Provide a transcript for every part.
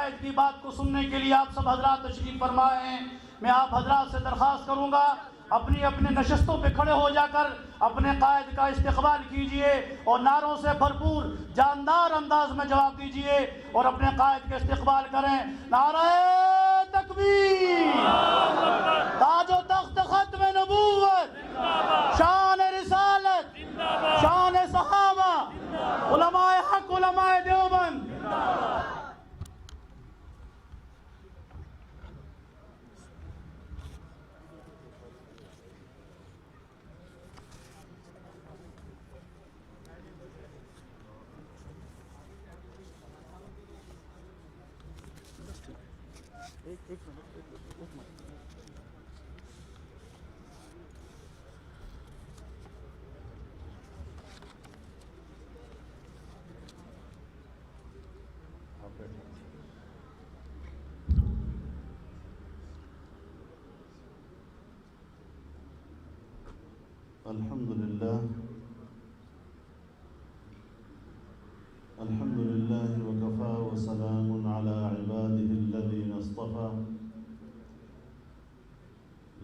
قائد کی بات کو سننے کے لیے آپ سب حضرات تشریف فرمائے ہیں. میں آپ حضرات سے درخواست کروں گا اپنی اپنے نشستوں پہ کھڑے ہو جا کر اپنے قائد کا استقبال کیجئے اور نعروں سے بھرپور جاندار انداز میں جواب دیجئے اور اپنے قائد کا استقبال کریں. نعرہ تکبیر، تاج و تخت ختم نبوت، شان رسالت، شان صحابہ، علماء حق، علماء دیوبند. الحمد لله وكفى وسلام على عباده الذين اصطفى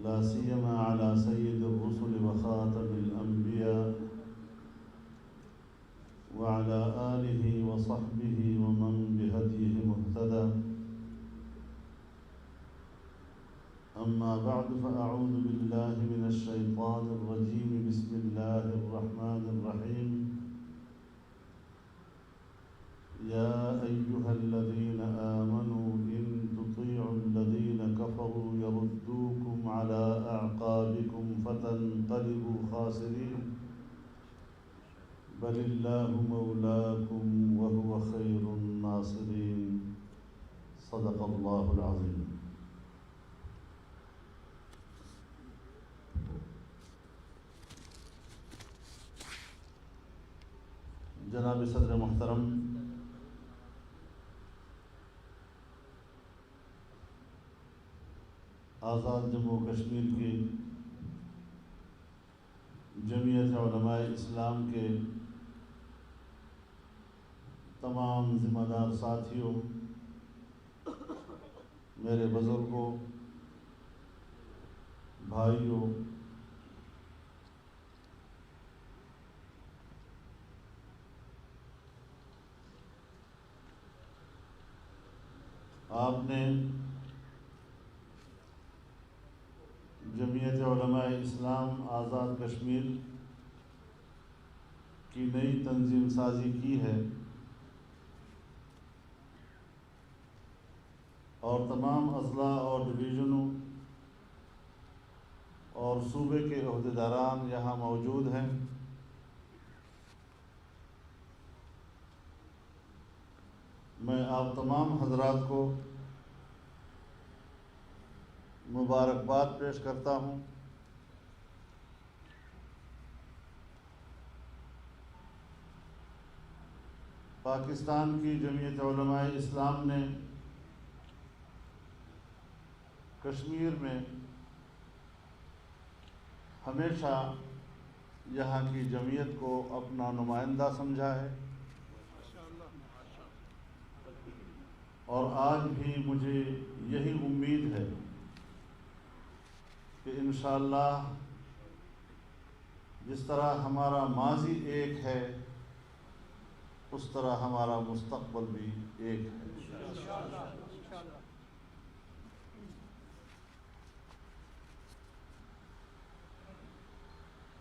لا سيما على سيد الرسل وخاتم الأنبياء وعلى آله وصحبه ومن بهديه مهتدى. أما بعد فأعوذ بالله من الشيطان الرجيم. بسم الله الرحمن الرحيم. يا أيها الذين آمنوا إن تطيعوا الذين كفروا يردوكم على أعقابكم فتنقلبوا خاسرين بل الله مولاكم وهو خير الناصرين. صدق الله العظيم. جناب صدر محترم، آزاد جموں و کشمیر کی جمعیت علماء اسلام کے تمام ذمہ دار ساتھیوں، میرے بزرگوں، بھائیوں، آپ نے جمعیت علماء اسلام آزاد کشمیر کی نئی تنظیم سازی کی ہے اور تمام اضلاع اور ڈویژنوں اور صوبے کے عہدیداران یہاں موجود ہیں. میں آپ تمام حضرات کو مبارکباد پیش کرتا ہوں. پاکستان کی جمعیت علماء اسلام نے کشمیر میں ہمیشہ یہاں کی جمعیت کو اپنا نمائندہ سمجھا ہے اور آج بھی مجھے یہی امید ہے کہ انشاءاللہ جس طرح ہمارا ماضی ایک ہے اس طرح ہمارا مستقبل بھی ایک ہے.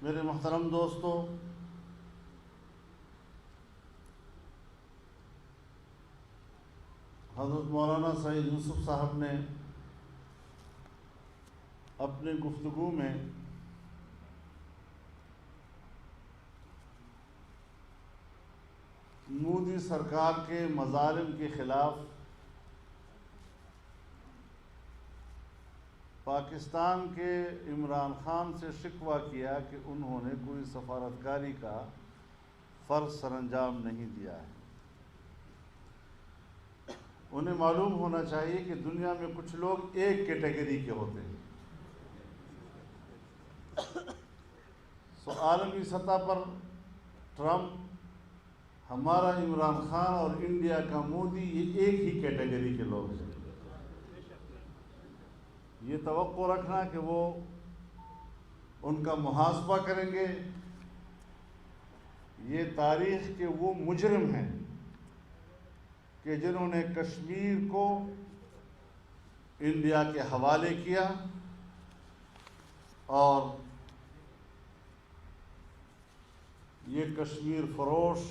میرے محترم دوستو، حضرت مولانا سعید یوسف صاحب نے اپنے گفتگو میں مودی سرکار کے مظالم کے خلاف پاکستان کے عمران خان سے شکوہ کیا کہ انہوں نے کوئی سفارتکاری کا فرض سر انجام نہیں دیا ہے. انہیں معلوم ہونا چاہیے کہ دنیا میں کچھ لوگ ایک کیٹیگری کے ہوتے ہیں. عالمی سطح پر ٹرمپ ہمارا عمران خان اور انڈیا کا مودی یہ ایک ہی کیٹیگری کے لوگ ہیں. یہ توقع رکھنا کہ وہ ان کا محاسبہ کریں گے، یہ تاریخ کے وہ مجرم ہیں کہ جنہوں نے کشمیر کو انڈیا کے حوالے کیا اور یہ کشمیر فروش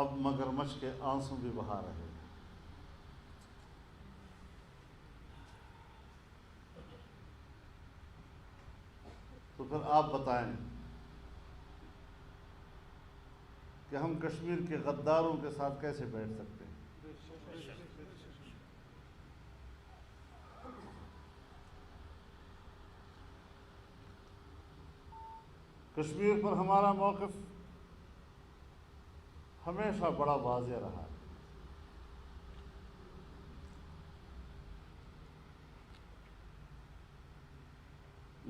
اب مگرمچھ کے آنسو بھی بہا رہے ہیں. تو پھر آپ بتائیں کہ ہم کشمیر کے غداروں کے ساتھ کیسے بیٹھ سکتے ہیں؟ کشمیر پر ہمارا موقف ہمیشہ بڑا واضح رہا ہے.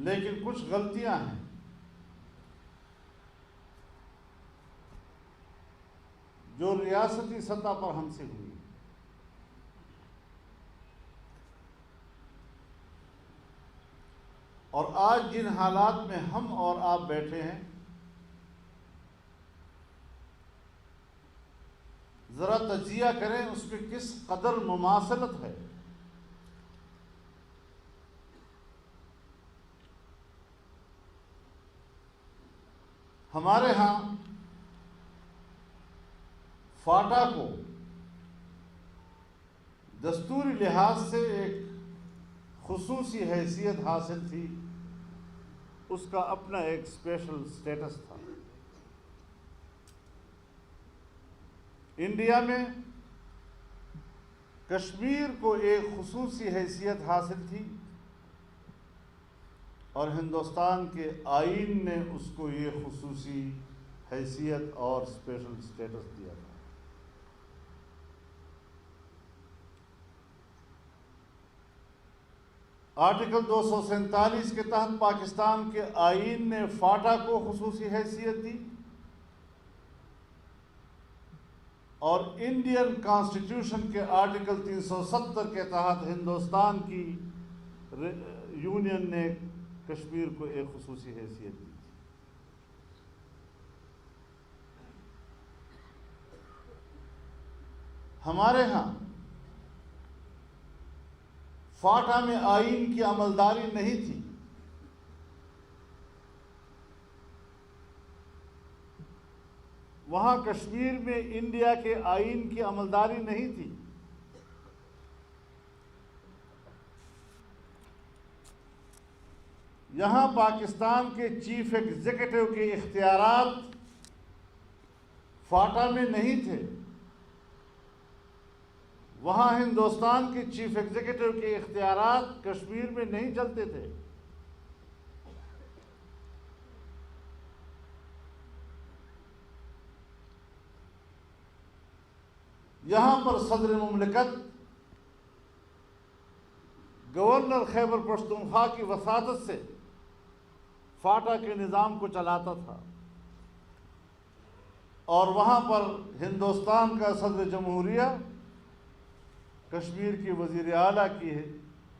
لیکن کچھ غلطیاں ہیں جو ریاستی سطح پر ہم سے ہوئی. اور آج جن حالات میں ہم اور آپ بیٹھے ہیں، ذرا تجزیہ کریں اس میں کس قدر مماثلت ہے. ہمارے ہاں فاٹا کو دستوری لحاظ سے ایک خصوصی حیثیت حاصل تھی، اس کا اپنا ایک اسپیشل سٹیٹس تھا. انڈیا میں کشمیر کو ایک خصوصی حیثیت حاصل تھی اور ہندوستان کے آئین نے اس کو یہ خصوصی حیثیت اور اسپیشل سٹیٹس دیا تھا. آرٹیکل 247 کے تحت پاکستان کے آئین نے فاٹا کو خصوصی حیثیت دی اور انڈین کانسٹیٹیوشن کے آرٹیکل 370 کے تحت ہندوستان کی یونین نے کشمیر کو ایک خصوصی حیثیت دی. ہمارے ہاں فاٹا میں آئین کی عملداری نہیں تھی. وہاں کشمیر میں انڈیا کے آئین کی عملداری نہیں تھی. یہاں پاکستان کے چیف ایگزیکٹو کے اختیارات فاٹا میں نہیں تھے. وہاں ہندوستان کے چیف ایگزیکٹو کے اختیارات کشمیر میں نہیں چلتے تھے. یہاں پر صدر مملکت گورنر خیبر پختونخوا کی وساطت سے فاٹا کے نظام کو چلاتا تھا اور وہاں پر ہندوستان کا صدر جمہوریہ کشمیر کی وزیر اعلیٰ کی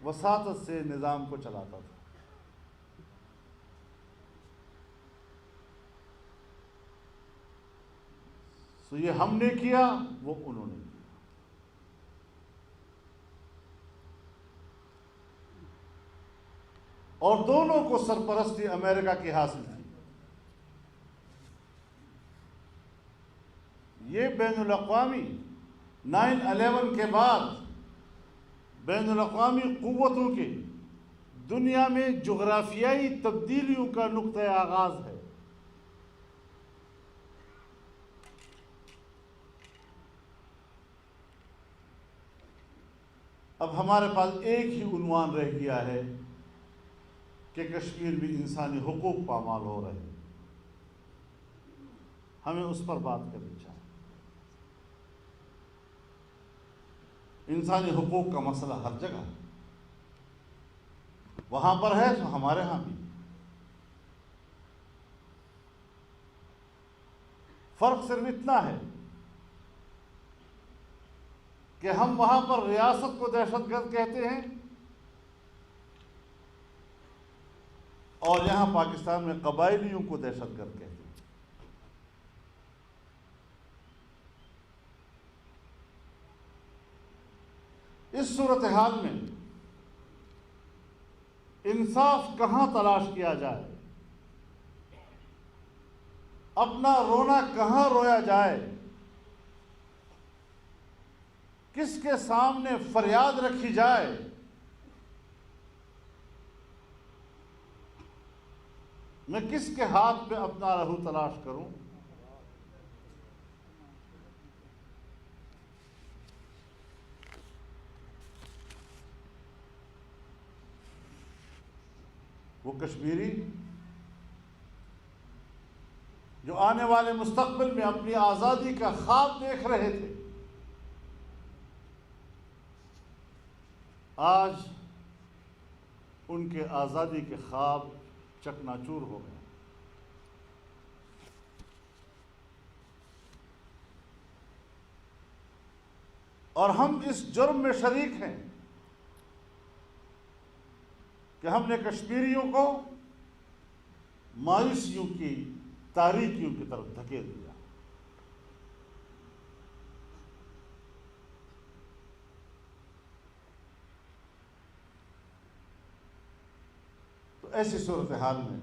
وساطت سے نظام کو چلاتا تھا. تو یہ ہم نے کیا، وہ انہوں نے کیا. اور دونوں کو سرپرستی امریکہ کی حاصل تھی. یہ بین الاقوامی 9/11 کے بعد بین الاقوامی قوتوں کے دنیا میں جغرافیائی تبدیلیوں کا نقطۂ آغاز ہے. اب ہمارے پاس ایک ہی عنوان رہ گیا ہے کہ کشمیر میں انسانی حقوق پامال ہو رہے ہیں. ہمیں اس پر بات کرنی چاہیے. انسانی حقوق کا مسئلہ ہر جگہ وہاں پر ہے تو ہمارے ہاں بھی. فرق صرف اتنا ہے کہ ہم وہاں پر ریاست کو دہشت گرد کہتے ہیں اور یہاں پاکستان میں قبائلیوں کو دہشت گرد کہتے ہیں۔ اس صورتحال میں انصاف کہاں تلاش کیا جائے، اپنا رونا کہاں رویا جائے، کس کے سامنے فریاد رکھی جائے، میں کس کے ہاتھ پہ اپنا رہو تلاش کروں؟ وہ کشمیری جو آنے والے مستقبل میں اپنی آزادی کا خواب دیکھ رہے تھے، آج ان کے آزادی کے خواب چکناچور ہو گئے۔ اور ہم اس جرم میں شریک ہیں کہ ہم نے کشمیریوں کو مایوسیوں کی تاریکیوں کی طرف دھکیل دیا۔ تو ایسی صورتحال میں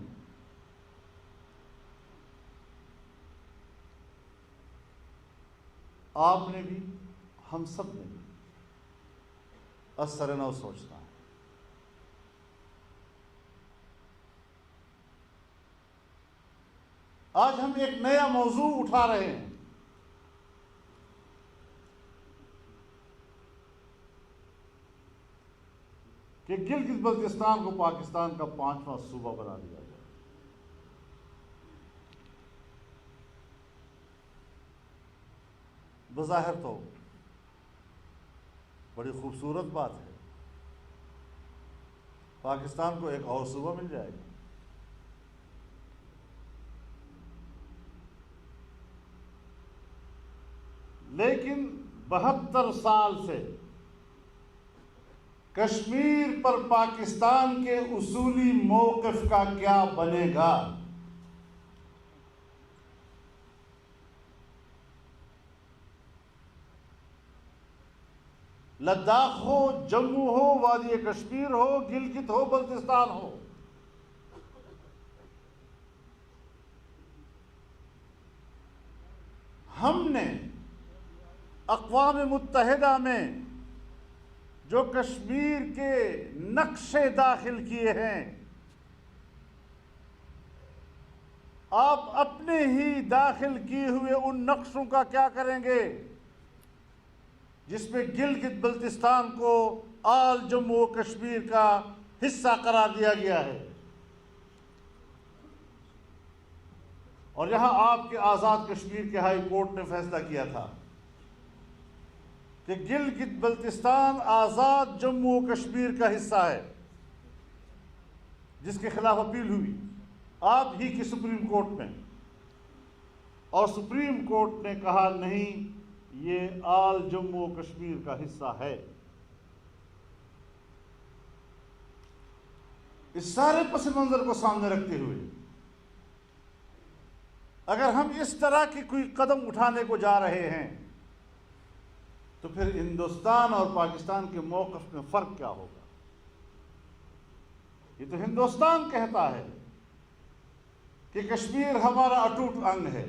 آپ نے بھی، ہم سب نے بھی ازسر نو سوچنا ہے۔ آج ہم ایک نیا موضوع اٹھا رہے ہیں کہ گلگت بلتستان کو پاکستان کا 5واں صوبہ بنا دیا جائے۔ بظاہر تو بڑی خوبصورت بات ہے، پاکستان کو ایک اور صوبہ مل جائے گا، لیکن 72 سال سے کشمیر پر پاکستان کے اصولی موقف کا کیا بنے گا؟ لداخ ہو، جموں ہو، وادی کشمیر ہو، گلگت ہو، بلتستان ہو، ہم نے اقوام متحدہ میں جو کشمیر کے نقشے داخل کیے ہیں، آپ اپنے ہی داخل کیے ہوئے ان نقشوں کا کیا کریں گے جس میں گلگت بلتستان کو آل جموں و کشمیر کا حصہ قرار دیا گیا ہے؟ اور یہاں آپ کے آزاد کشمیر کے ہائی کورٹ نے فیصلہ کیا تھا کہ گلگت بلتستان آزاد جموں و کشمیر کا حصہ ہے، جس کے خلاف اپیل ہوئی آپ ہی کی سپریم کورٹ میں، اور سپریم کورٹ نے کہا نہیں، یہ آل جموں و کشمیر کا حصہ ہے۔ اس سارے پس منظر کو سامنے رکھتے ہوئے اگر ہم اس طرح کی کوئی قدم اٹھانے کو جا رہے ہیں تو پھر ہندوستان اور پاکستان کے موقف میں فرق کیا ہوگا؟ یہ تو ہندوستان کہتا ہے کہ کشمیر ہمارا اٹوٹ انگ ہے،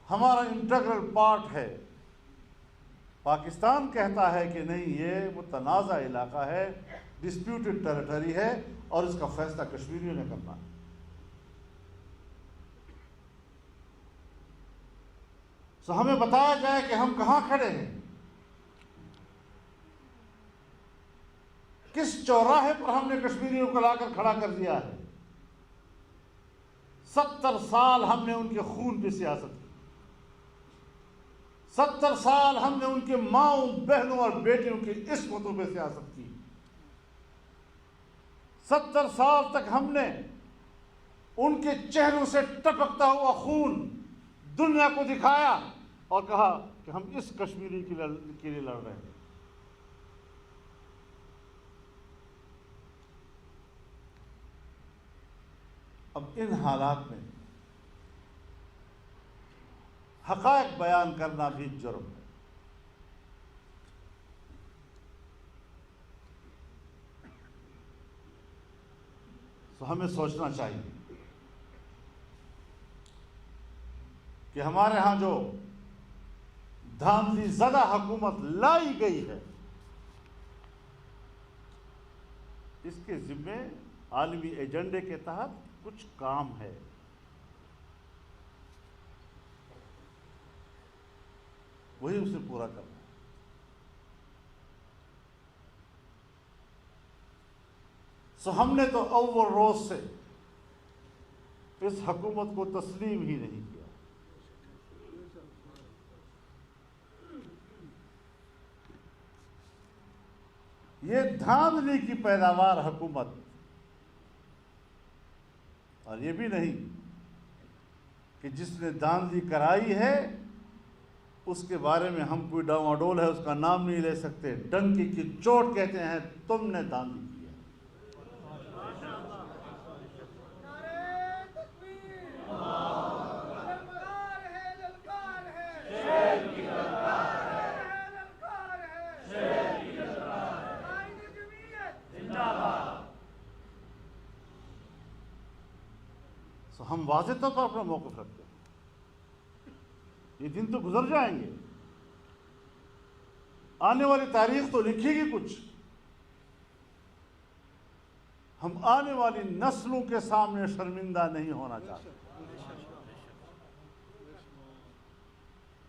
ہمارا انٹیگرل پارٹ ہے۔ پاکستان کہتا ہے کہ نہیں، یہ متنازع علاقہ ہے، ڈسپیوٹڈ ٹیریٹری ہے، اور اس کا فیصلہ کشمیریوں نے کرنا ہے۔ سو ہمیں بتایا جائے کہ ہم کہاں کھڑے ہیں، کس چوراہے پر ہم نے کشمیریوں کو لا کر کھڑا کر دیا ہے۔ 70 سال ہم نے ان کے خون پہ سیاست کی، 70 سال ہم نے ان کے ماؤں، بہنوں اور بیٹیوں کی عصمتوں پہ سیاست کی، 70 سال تک ہم نے ان کے چہروں سے ٹپکتا ہوا خون دنیا کو دکھایا اور کہا کہ ہم اس کشمیری کے لیے لڑ رہے ہیں. اب ان حالات میں حقائق بیان کرنا بھی جرم ہے. تو ہمیں سوچنا چاہیے کہ ہمارے ہاں جو دھاندلی زدہ حکومت لائی گئی ہے اس کے ذمے عالمی ایجنڈے کے تحت کچھ کام ہے. وہی اسے پورا کرنا ہے. ہم نے تو اول روز سے اس حکومت کو تسلیم ہی نہیں کیا. یہ دھاندلی کی پیداوار حکومت، اور یہ بھی نہیں کہ جس نے دھاندلی کرائی ہے اس کے بارے میں ہم کوئی ڈاواڈول ہے اس کا نام نہیں لے سکتے. ڈنکی کی چوٹ کہتے ہیں تم نے دھاندلی کی. ہم واضح طور پر اپنا موقف رکھتے ہیں. یہ دن تو گزر جائیں گے، آنے والی تاریخ تو لکھے گی کچھ. ہم آنے والی نسلوں کے سامنے شرمندہ نہیں ہونا چاہتے.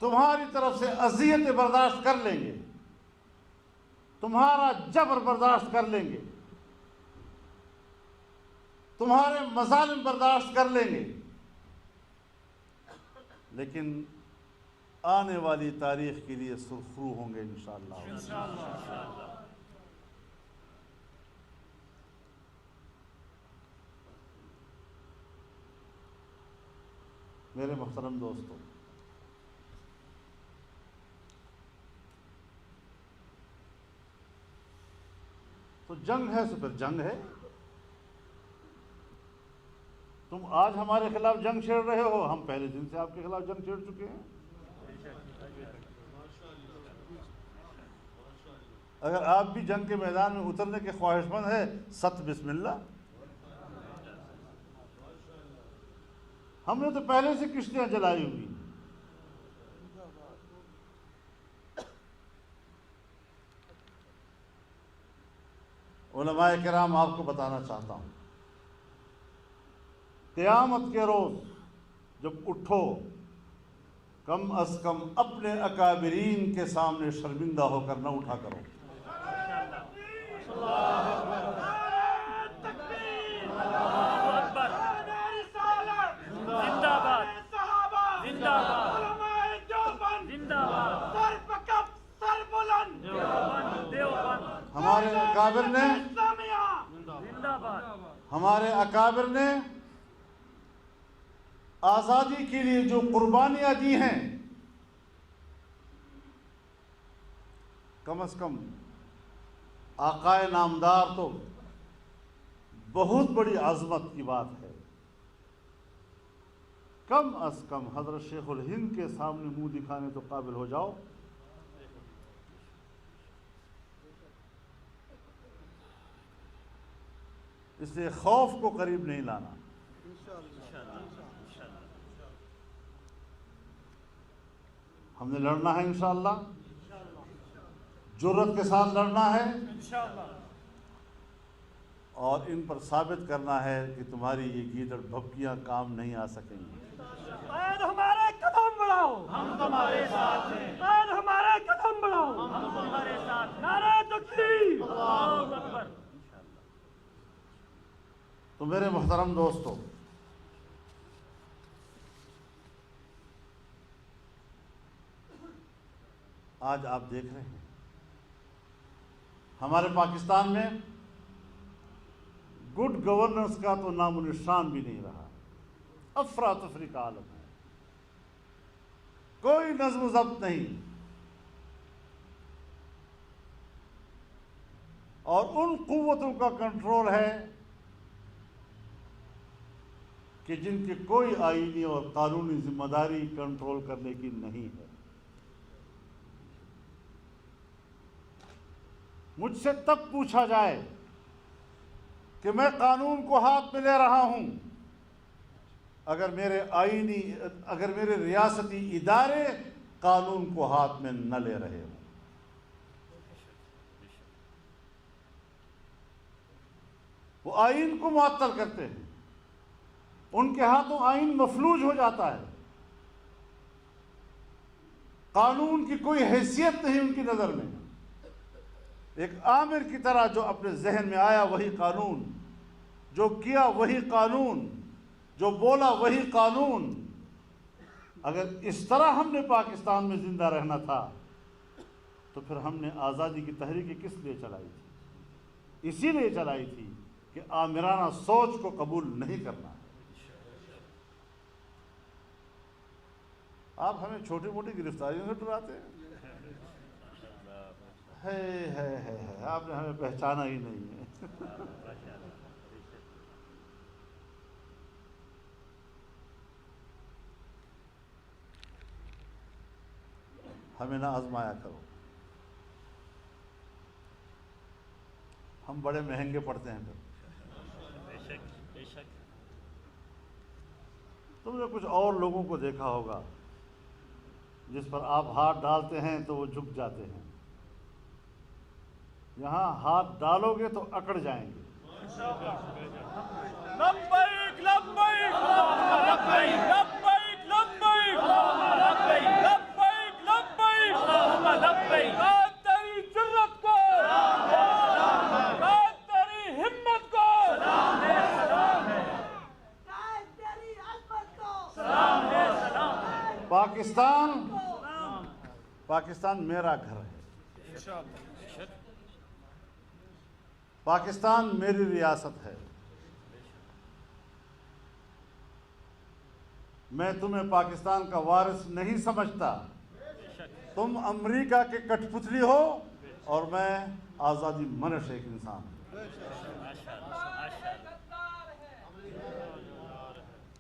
تمہاری طرف سے اذیتیں برداشت کر لیں گے، تمہارا جبر برداشت کر لیں گے، تمہارے مظالم برداشت کر لیں گے، لیکن آنے والی تاریخ کے لیے سرخرو ہوں گے انشاءاللہ. میرے محترم دوستو، تو جنگ ہے تو پھر جنگ ہے. تم آج ہمارے خلاف جنگ چھیڑ رہے ہو، ہم پہلے دن سے آپ کے خلاف جنگ چھیڑ چکے ہیں. اگر آپ بھی جنگ کے میدان میں اترنے کے خواہش مند ہے، ست بسم اللہ. ہم نے تو پہلے سے کشتیاں جلائی ہوئی. علماء کرام آپ کو بتانا چاہتا ہوں، قیامت کے روز جب اٹھو، کم از کم اپنے اکابرین کے سامنے شرمندہ ہو کر نہ اٹھا کرو. ہمارے اکابر نے آزادی کے لیے جو قربانیاں دی ہیں، کم از کم آقائے نامدار تو بہت بڑی عظمت کی بات ہے. کم از کم حضرت شیخ الہند کے سامنے منہ دکھانے تو قابل ہو جاؤ. اس لیے خوف کو قریب نہیں لانا. ہم نے لڑنا ہے انشاءاللہ، جرأت کے ساتھ لڑنا ہے، اور ان پر ثابت کرنا ہے کہ تمہاری یہ گیدڑ بھبکیاں کام نہیں آ سکیں گی. قائد ہمارے قدم بڑھاؤ، ہم تمہارے ساتھ ہیں. قائد ہمارے قدم بڑھاؤ، ہم تمہارے ساتھ. نعرہ تکبیر، اللہ اکبر. تو میرے محترم دوستو، آج آپ دیکھ رہے ہیں ہمارے پاکستان میں گڈ گورننس کا تو نام و نشان بھی نہیں رہا. افراتفری کا عالم ہے. کوئی نظم و ضبط نہیں، اور ان قوتوں کا کنٹرول ہے کہ جن کی کوئی آئینی اور قانونی ذمہ داری کنٹرول کرنے کی نہیں ہے۔ مجھ سے تب پوچھا جائے کہ میں قانون کو ہاتھ میں لے رہا ہوں اگر میرے ریاستی ادارے قانون کو ہاتھ میں نہ لے رہے ہوں۔ وہ آئین کو معطل کرتے ہیں، ان کے ہاتھوں آئین مفلوج ہو جاتا ہے، قانون کی کوئی حیثیت نہیں ان کی نظر میں۔ ایک آمر کی طرح جو اپنے ذہن میں آیا وہی قانون، جو کیا وہی قانون، جو بولا وہی قانون۔ اگر اس طرح ہم نے پاکستان میں زندہ رہنا تھا تو پھر ہم نے آزادی کی تحریک کس لیے چلائی تھی؟ اسی لیے چلائی تھی کہ آمرانہ سوچ کو قبول نہیں کرنا۔ آپ ہمیں چھوٹی موٹی گرفتاریوں سے ڈراتے ہیں، آپ نے ہمیں پہچانا ہی نہیں ہے۔ ہمیں نہ آزمایا کرو، ہم بڑے مہنگے پڑتے ہیں۔ پھر تم نے کچھ اور لوگوں کو دیکھا ہوگا جس پر آپ ہاتھ ڈالتے ہیں تو وہ جھک جاتے ہیں، یہاں ہاتھ ڈالو گے تو اکڑ جائیں گے۔ لبیک لبیک لبیک لبیک لبیک لبیک لبیک، تیری جرت کو، تیری ہمت کو، تیری عظمت کو، پاکستان میرا گھر ہے، پاکستان میری ریاست ہے۔ میں تمہیں پاکستان کا وارث نہیں سمجھتا، تم امریکہ کے کٹ پتلی ہو اور میں آزادی منش ایک انسان ہوں۔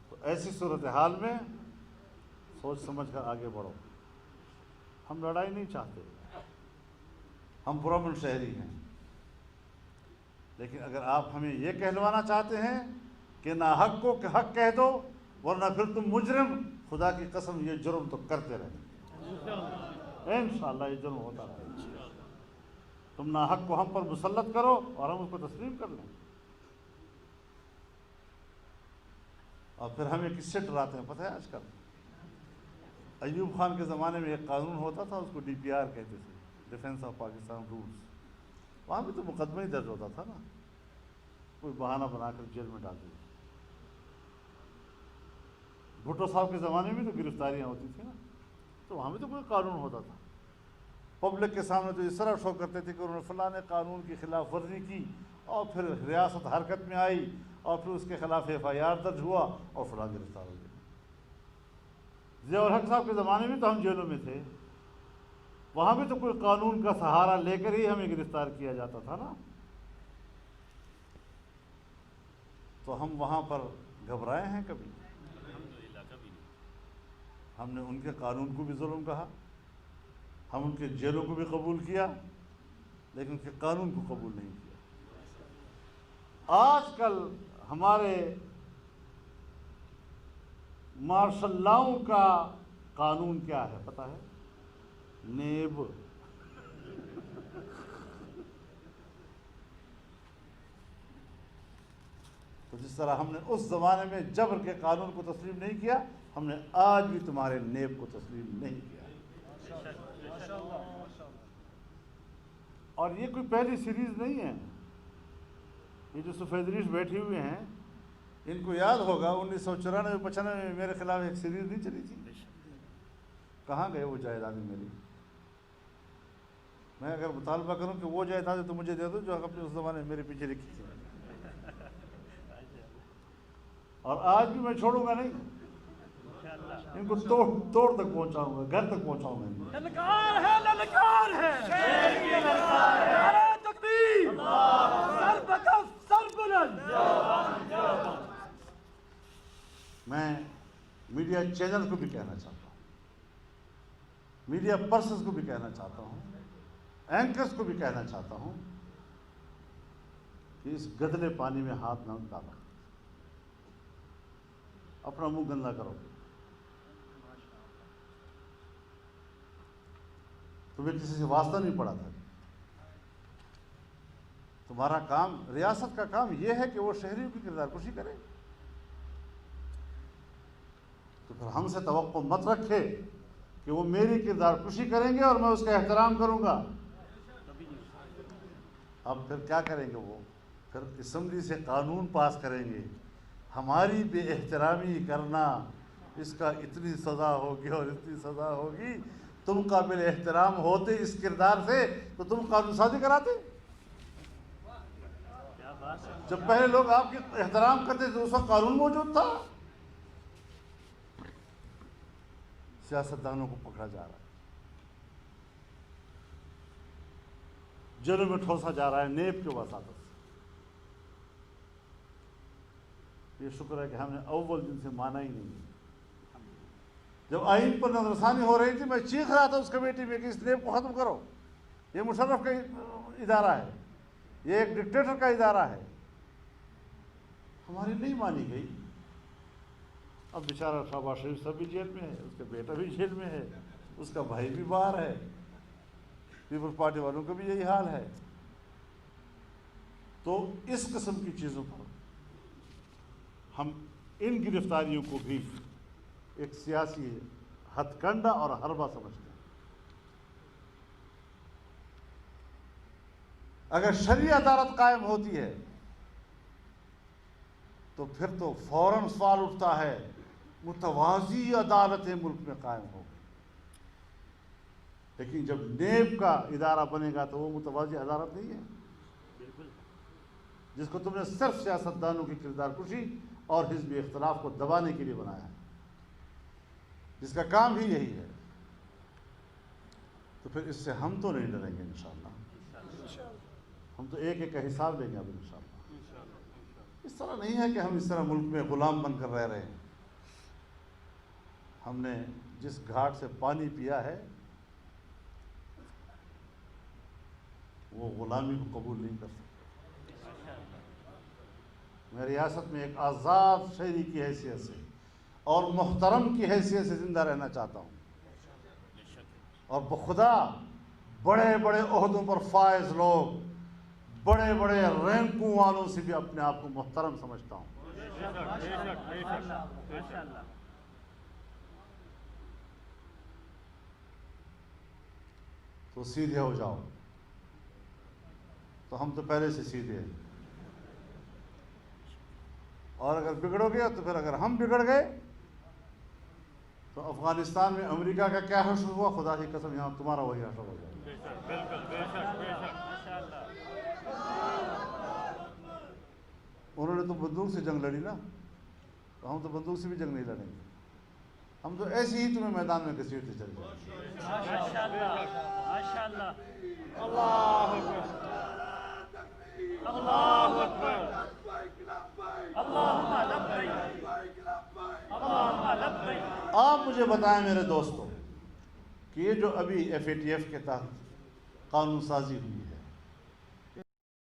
تو ایسی صورتحال میں سوچ سمجھ کر آگے بڑھو۔ ہم لڑائی نہیں چاہتے، ہم پرامن شہری ہیں، لیکن اگر آپ ہمیں یہ کہلوانا چاہتے ہیں کہ ناحق کو حق کہہ دو ورنہ پھر تم مجرم، خدا کی قسم یہ جرم تو کرتے رہیں، انشاءاللہ یہ جرم ہوتا رہے۔ تم ناحق کو ہم پر مسلط کرو اور ہم اس کو تسلیم کر لیں، اور پھر ہمیں کس سے ڈراتے ہیں پتہ ہے؟ آج کل ایوب خان کے زمانے میں ایک قانون ہوتا تھا، اس کو ڈی پی آر کہتے تھے، ڈیفینس آف پاکستان رولز۔ وہاں بھی تو مقدمہ ہی درج ہوتا تھا نا، کوئی بہانہ بنا کر جیل میں ڈال دیا۔ بھٹو صاحب کے زمانے میں تو گرفتاریاں ہوتی تھیں نا، تو وہاں بھی تو کوئی قانون ہوتا تھا۔ پبلک کے سامنے تو اس طرح شو کرتے تھے کہ انہوں نے فلاں قانون کی خلاف ورزی کی، اور پھر ریاست حرکت میں آئی، اور پھر اس کے خلاف FIR درج ہوا اور فلاں گرفتار ہو گیا۔ ضیاء الحق صاحب کے زمانے میں تو ہم جیلوں میں تھے، وہاں بھی تو کوئی قانون کا سہارا لے کر ہی ہمیں گرفتار کیا جاتا تھا نا۔ تو ہم وہاں پر گھبرائے ہیں کبھی؟ ہم نے ان کے قانون کو بھی ظلم کہا، ہم ان کے جیلوں کو بھی قبول کیا، لیکن ان کے قانون کو قبول نہیں کیا۔ آج کل ہمارے مارشل لاؤں کا قانون کیا ہے پتہ ہے؟ نیب۔ تو جس طرح ہم نے اس زمانے میں جبر کے قانون کو تسلیم نہیں کیا، ہم نے آج بھی تمہارے نیب کو تسلیم نہیں کیا۔ اور یہ کوئی پہلی سیریز نہیں ہے، یہ جو سفید ریش بیٹھے ہوئے ہیں ان کو یاد ہوگا 1994-95 میں میرے خلاف ایک سیریز نہیں چلی تھی؟ کہاں گئے وہ جائیدادیں میری؟ میں اگر مطالبہ کروں کہ وہ جائیدادیں تو مجھے دے دو جو اپنے اس زمانے میں میرے پیچھے لکھی تھی، اور آج بھی میں چھوڑوں گا نہیں۔ ان کو توڑ تک پہنچاؤں گا، گھر تک پہنچاؤں گا ان کو۔ للکار ہے، للکار ہے، نعرہ تکبیر، سر بکف سر بلند۔ میں میڈیا چینل کو بھی کہنا چاہتا ہوں، میڈیا پرسنز کو بھی کہنا چاہتا ہوں، اینکرز کو بھی کہنا چاہتا ہوں کہ اس گدلے پانی میں ہاتھ نہ ڈالو، اپنا منہ گندا کرو۔ تمہیں کسی سے واسطہ نہیں پڑا تھا، تمہارا کام، ریاست کا کام یہ ہے کہ وہ شہریوں کی کردار کشی کرے، تو پھر ہم سے توقع مت رکھے کہ وہ میری کردار کشی کریں گے اور میں اس کا احترام کروں گا۔ اب پھر کیا کریں گے وہ؟ پھر اسمبلی سے قانون پاس کریں گے، ہماری بے احترامی کرنا، اس کا اتنی سزا ہوگی اور اتنی سزا ہوگی۔ تم قابل احترام ہوتے اس کردار سے تو تم قانون سازی کراتے؟ جب پہلے لوگ آپ کی احترام کرتے تھے اس وقت قانون موجود تھا۔ سیاستدانوں کو پکڑا جا رہا ہے، جیلوں میں ٹھوسا جا رہا ہے نیب کے وساطت سے۔ یہ شکر ہے کہ ہم نے اول دن سے مانا ہی نہیں۔ جب آئین پر نظر ثانی ہو رہی تھی میں چیخ رہا تھا اس کمیٹی میں کہ اس نیب کو ختم کرو، یہ مشرف کا ادارہ ہے، یہ ایک ڈکٹیٹر کا ادارہ ہے۔ ہماری نہیں مانی گئی۔ اب بیچارہ شہباز شریف صاحب بھی جیل میں ہے، اس کا بیٹا بھی جیل میں ہے، اس کا بھائی بھی باہر ہے، پیپلز پارٹی والوں کا بھی یہی حال ہے۔ تو اس قسم کی چیزوں پر ہم ان گرفتاریوں کو بھی ایک سیاسی ہتھ کنڈا اور حربہ سمجھتے ہیں۔ اگر شرعی عدالت قائم ہوتی ہے تو پھر تو فوراً سوال اٹھتا ہے متوازی عدالتیں ملک میں قائم ہو گئی، لیکن جب نیب کا ادارہ بنے گا تو وہ متوازی عدالت نہیں ہے جس کو تم نے صرف سیاستدانوں کی کردار کشی اور حزبی اختلاف کو دبانے کے لیے بنایا ہے، جس کا کام ہی یہی ہے۔ تو پھر اس سے ہم تو نہیں ڈریں گے انشاءاللہ، ہم تو ایک ایک کا حساب لیں گے اب انشاءاللہ۔ اس طرح نہیں ہے کہ ہم اس طرح ملک میں غلام بن کر رہ رہے ہیں۔ ہم نے جس گھاٹ سے پانی پیا ہے وہ غلامی کو قبول نہیں کر سکتے۔ میں ریاست میں ایک آزاد شہری کی حیثیت سے اور محترم کی حیثیت سے زندہ رہنا چاہتا ہوں، اور بخدا بڑے بڑے عہدوں پر فائز لوگ، بڑے بڑے رینکوں والوں سے بھی اپنے آپ کو محترم سمجھتا ہوں۔ تو سیدھے ہو جاؤ، تو ہم تو پہلے سے سیدھے ہیں، اور اگر بگڑو گے تو پھر اگر ہم بگڑ گئے تو افغانستان میں امریکہ کا کیا حشر ہوا، خدا کی قسم یہاں تمہارا وہی حشر ہو جائے۔ انہوں نے تو بندوق سے جنگ لڑی نا، تو ہم تو بندوق سے بھی جنگ نہیں لڑیں گے، ہم تو ایسے ہی تمہیں میدان میں گھسیٹتے چلے جائیں گے۔ آپ مجھے بتائیں میرے دوستوں کہ یہ جو ابھی FATF کے تحت قانون سازی ہوئی ہے،